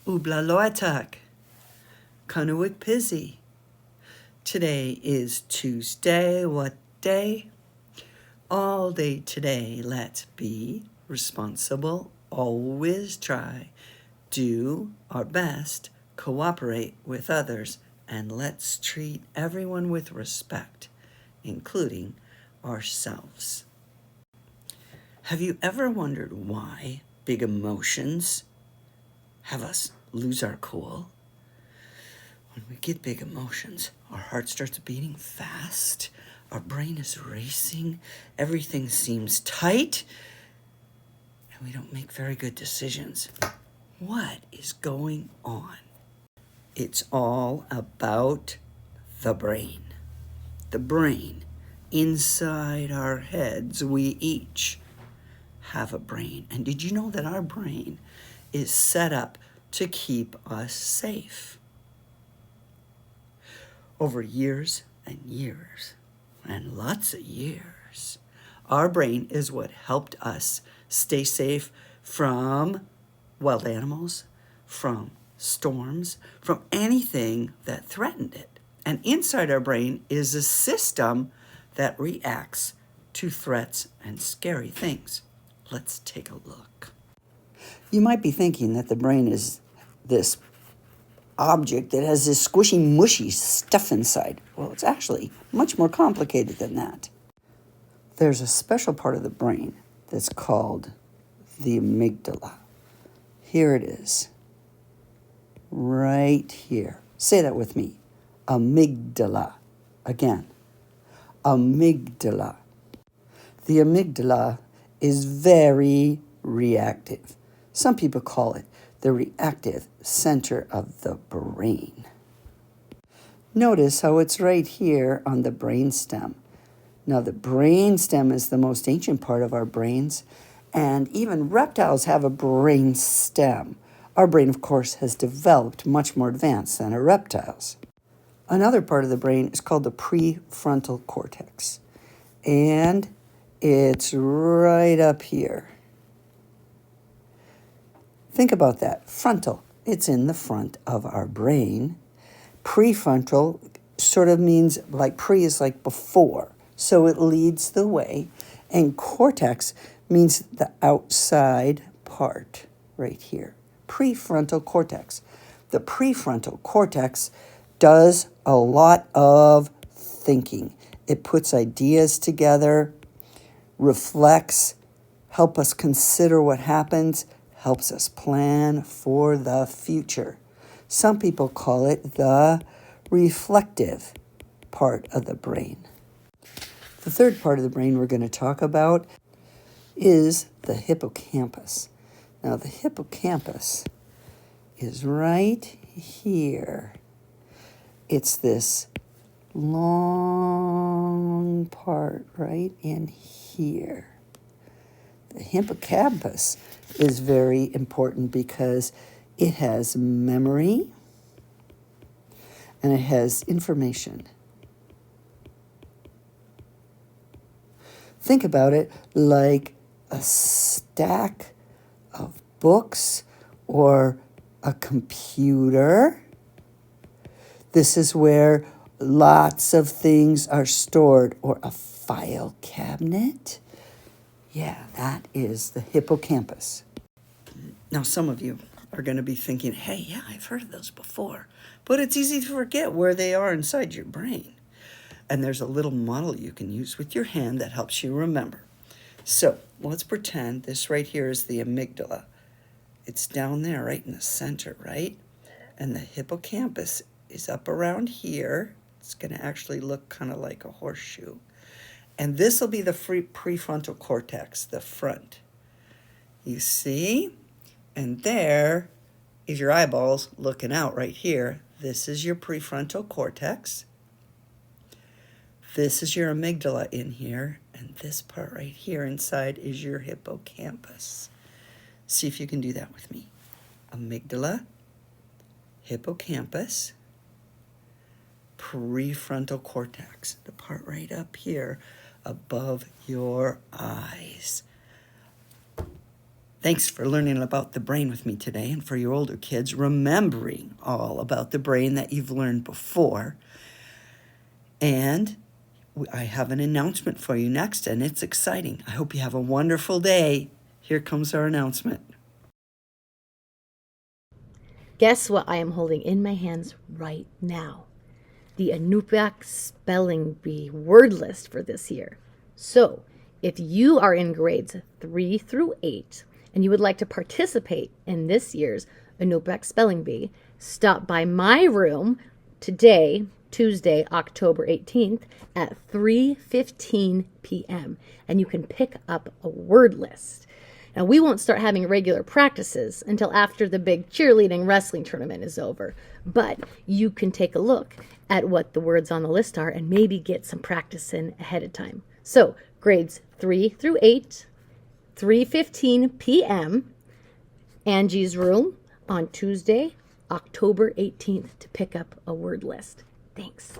Ubla Kanuik Pizzy. Today is Tuesday. What day? All day today. Let's be responsible. Always try. Do our best. Cooperate with others. And let's treat everyone with respect, including ourselves. Have you ever wondered why big emotions have us lose our cool? When we get big emotions, our heart starts beating fast, our brain is racing, everything seems tight, and we don't make very good decisions. What is going on? It's all about the brain. The brain. Inside our heads, we each have a brain. And did you know that our brain is set up to keep us safe? Over years and years, and lots of years, our brain is what helped us stay safe from wild animals, from storms, from anything that threatened it. And inside our brain is a system that reacts to threats and scary things. Let's take a look. You might be thinking that the brain is this object that has this squishy, mushy stuff inside. Well, it's actually much more complicated than that. There's a special part of the brain that's called the amygdala. Here it is. Right here. Say that with me. Amygdala. Again. Amygdala. The amygdala is very reactive. Some people call it the reactive center of the brain. Notice how it's right here on the brainstem. Now, the brainstem is the most ancient part of our brains, and even reptiles have a brainstem. Our brain, of course, has developed much more advanced than a reptile's. Another part of the brain is called the prefrontal cortex, and it's right up here. Think about that. Frontal, it's in the front of our brain. Prefrontal sort of means like pre is like before, so it leads the way. And cortex means the outside part right here. Prefrontal cortex. The prefrontal cortex does a lot of thinking. It puts ideas together, reflects, help us consider what happens, helps us plan for the future. Some people call it the reflective part of the brain. The third part of the brain we're going to talk about is the hippocampus. Now, the hippocampus is right here. It's this long part right in here. The hippocampus is very important because it has memory and it has information. Think about it like a stack of books or a computer. This is where lots of things are stored, or a file cabinet. Yeah, that is the hippocampus. Now, some of you are going to be thinking, hey, yeah, I've heard of those before, but it's easy to forget where they are inside your brain. And there's a little model you can use with your hand that helps you remember. So let's pretend this right here is the amygdala. It's down there right in the center, right? And the hippocampus is up around here. It's going to actually look kind of like a horseshoe. And this will be the prefrontal cortex, the front. You see? And there is your eyeballs looking out right here. This is your prefrontal cortex. This is your amygdala in here. And this part right here inside is your hippocampus. See if you can do that with me. Amygdala, hippocampus, prefrontal cortex, the part right up here above your eyes. Thanks for learning about the brain with me today, and for your older kids, remembering all about the brain that you've learned before. And I have an announcement for you next, and it's exciting. I hope you have a wonderful day. Here comes our announcement. Guess what I am holding in my hands right now? The Inupiaq Spelling Bee word list for this year. So, if you are in grades 3 through 8 and you would like to participate in this year's Inupiaq Spelling Bee, stop by my room today, Tuesday, October 18th at 3:15 p.m. and you can pick up a word list. Now, we won't start having regular practices until after the big cheerleading wrestling tournament is over, but you can take a look at what the words on the list are and maybe get some practice in ahead of time. So, grades 3 through 8, 3:15 p.m., Angie's room on Tuesday, October 18th to pick up a word list. Thanks.